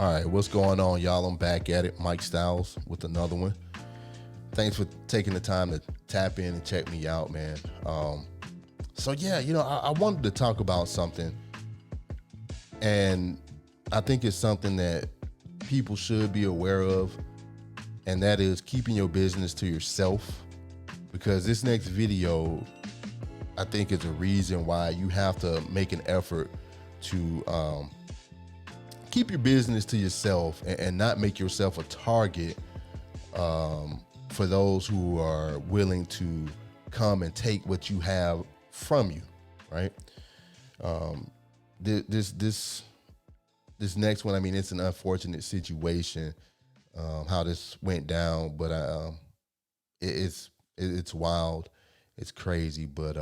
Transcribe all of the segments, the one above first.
All right, what's going on, y'all? I'm back at it, Mike Styles, with another one. Thanks for taking the time to tap in and check me out, man. So yeah, I wanted to talk about something, and I think it's something that people should be aware of, and that is keeping your business to yourself. Because this next video, I think, is a reason why you have to make an effort to keep your business to yourself and not make yourself a target for those who are willing to come and take what you have from you, right? This next one, I mean, it's an unfortunate situation how this went down, but it's wild, it's crazy, but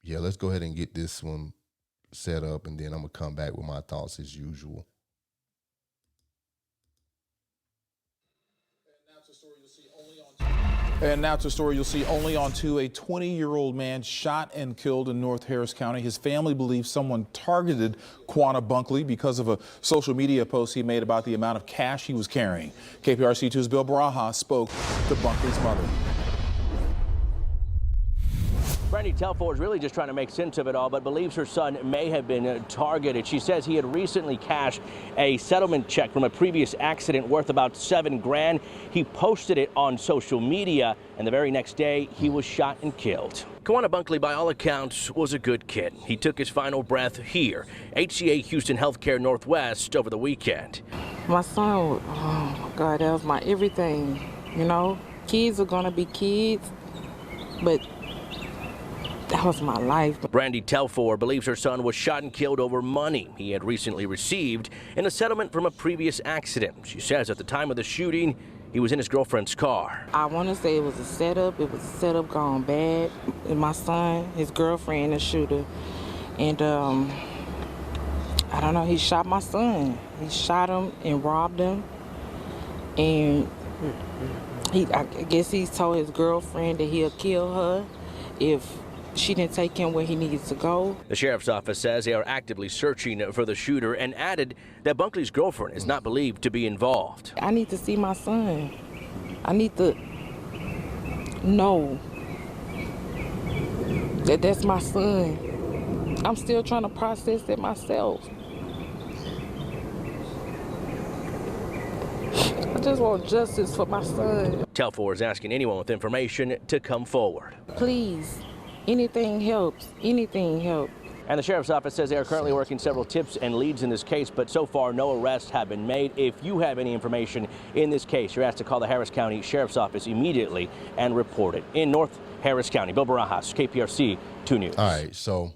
yeah, let's go ahead and get this one set up, and then I'm gonna come back with my thoughts as usual. And now to a story you'll see only on 2. A 20-year-old man shot and killed in North Harris County. His family believes someone targeted Quanah Bunkley because of a social media post he made about the amount of cash he was carrying. KPRC2's Bill Barajas spoke to Bunkley's mother. Brandy Telford is really just trying to make sense of it all, but believes her son may have been targeted. She says he had recently cashed a settlement check from a previous accident worth about $7 grand. He posted it on social media, and the very next day he was shot and killed. Quanah Bunkley, by all accounts, was a good kid. He took his final breath here, HCA Houston Healthcare Northwest, over the weekend. My son, oh my God, that was my everything. Kids are gonna be kids, but that was my life. Brandy Telford believes her son was shot and killed over money he had recently received in a settlement from a previous accident. She says at the time of the shooting, he was in his girlfriend's car. I want to say it was a setup. It was a setup gone bad. And my son, his girlfriend, the shooter. And I don't know, he shot my son. He shot him and robbed him. And I guess he told his girlfriend that he'll kill her if she didn't take him where he needs to go. The sheriff's office says they are actively searching for the shooter and added that Bunkley's girlfriend is not believed to be involved. I need to see my son. I need to know that that's my son. I'm still trying to process it myself. I just want justice for my son. Telford is asking anyone with information to come forward. Please. Anything helps. Anything helps. And the sheriff's office says they are currently working several tips and leads in this case, but so far no arrests have been made. If you have any information in this case, you're asked to call the Harris County Sheriff's Office immediately and report it. In North Harris County, Bill Barajas, KPRC 2 News. All right, so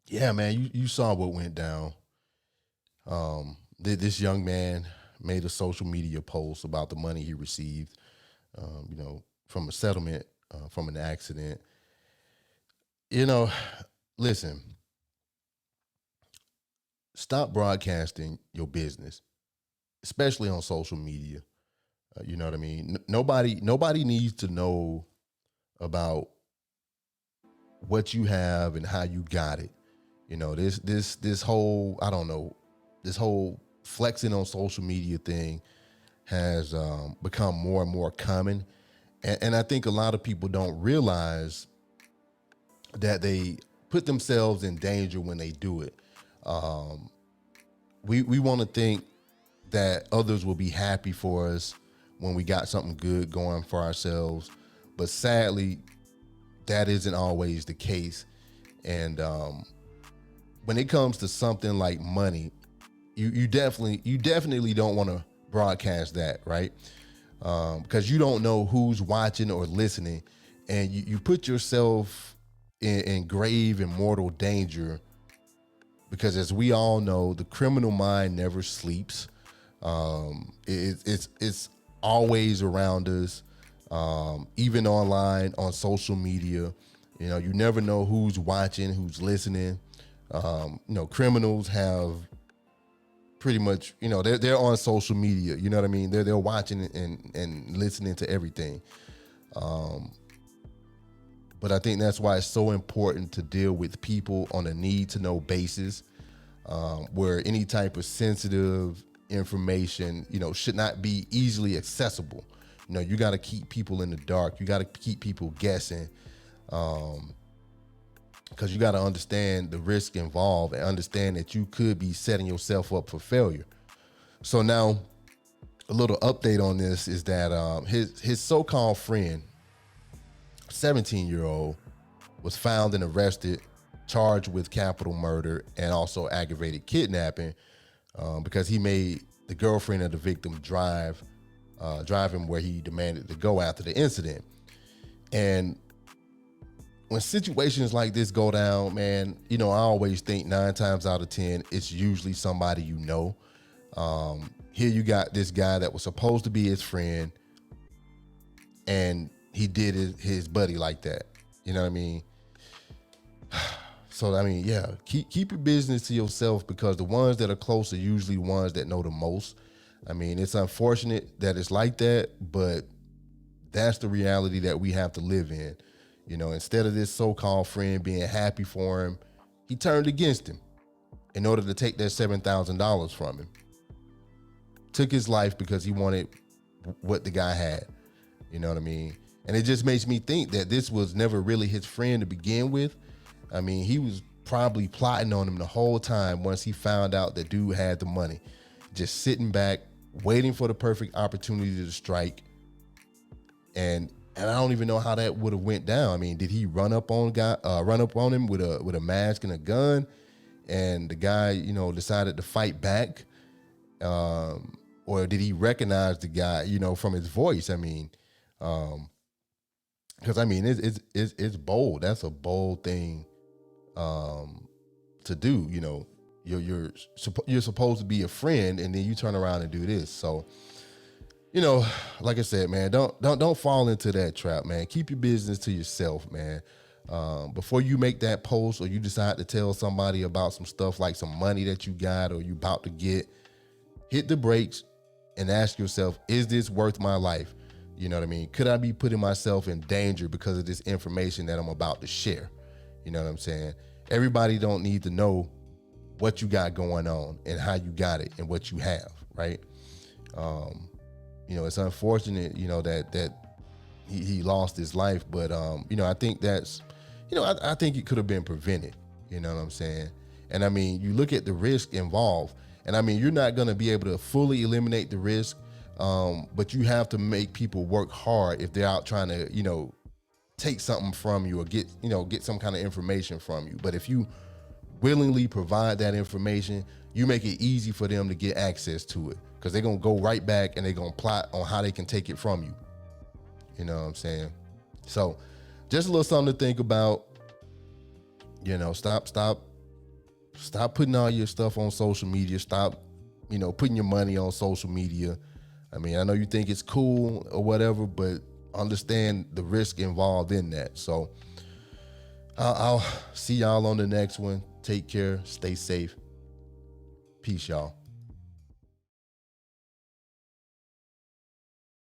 yeah, man, you saw what went down. This young man made a social media post about the money he received, from a settlement from an accident. Listen, stop broadcasting your business, especially on social media. You know what I mean? Nobody needs to know about what you have and how you got it. This whole, I don't know, this whole flexing on social media thing has become more and more common. And I think a lot of people don't realize that they put themselves in danger when they do it. We want to think that others will be happy for us when we got something good going for ourselves, but sadly, that isn't always the case. And when it comes to something like money, you definitely don't want to broadcast that, right? Because you don't know who's watching or listening, and you put yourself in grave and mortal danger, because as we all know, the criminal mind never sleeps. It's always around us, even online, on social media. You never know who's watching, who's listening. Criminals have pretty much, they're on social media. You know what I mean? They're watching and listening to everything. But I think that's why it's so important to deal with people on a need-to-know basis, where any type of sensitive information, should not be easily accessible. You got to keep people in the dark. You got to keep people guessing, because you got to understand the risk involved and understand that you could be setting yourself up for failure. So now, a little update on this is that his so-called friend, 17-year-old, was found and arrested, charged with capital murder and also aggravated kidnapping, because he made the girlfriend of the victim drive him where he demanded to go after the incident. And when situations like this go down, man, I always think 9 times out of 10, it's usually somebody Here you got this guy that was supposed to be his friend, and he did his buddy like that. You know what I mean? So, yeah, keep your business to yourself, because the ones that are close are usually ones that know the most. It's unfortunate that it's like that, but that's the reality that we have to live in. Instead of this so-called friend being happy for him, he turned against him in order to take that $7,000 from him. Took his life because he wanted what the guy had. You know what I mean? And it just makes me think that this was never really his friend to begin with. He was probably plotting on him the whole time once he found out that dude had the money. Just sitting back, waiting for the perfect opportunity to strike. And I don't even know how that would have went down. Did he run up on him with a mask and a gun, and the guy, decided to fight back? Or did he recognize the guy, from his voice? Because it's bold. That's a bold thing to do. You're supposed to be a friend, and then you turn around and do this. So, like I said, man, don't fall into that trap, man. Keep your business to yourself, man. Before you make that post or you decide to tell somebody about some stuff like some money that you got or you about to get, hit the brakes and ask yourself, is this worth my life? You know what I mean? Could I be putting myself in danger because of this information that I'm about to share? You know what I'm saying? Everybody don't need to know what you got going on and how you got it and what you have, right? It's unfortunate, that he lost his life, but I think that's, I think it could have been prevented. You know what I'm saying? And you look at the risk involved, and you're not going to be able to fully eliminate the risk, but you have to make people work hard if they're out trying to, take something from you or get some kind of information from you. But if you willingly provide that information, you make it easy for them to get access to it, because they're going to go right back and they're going to plot on how they can take it from you. You know what I'm saying? So just a little something to think about. Stop putting all your stuff on social media. Stop, putting your money on social media. I know you think it's cool or whatever, but understand the risk involved in that. So I'll see y'all on the next one. Take care. Stay safe. Peace, y'all.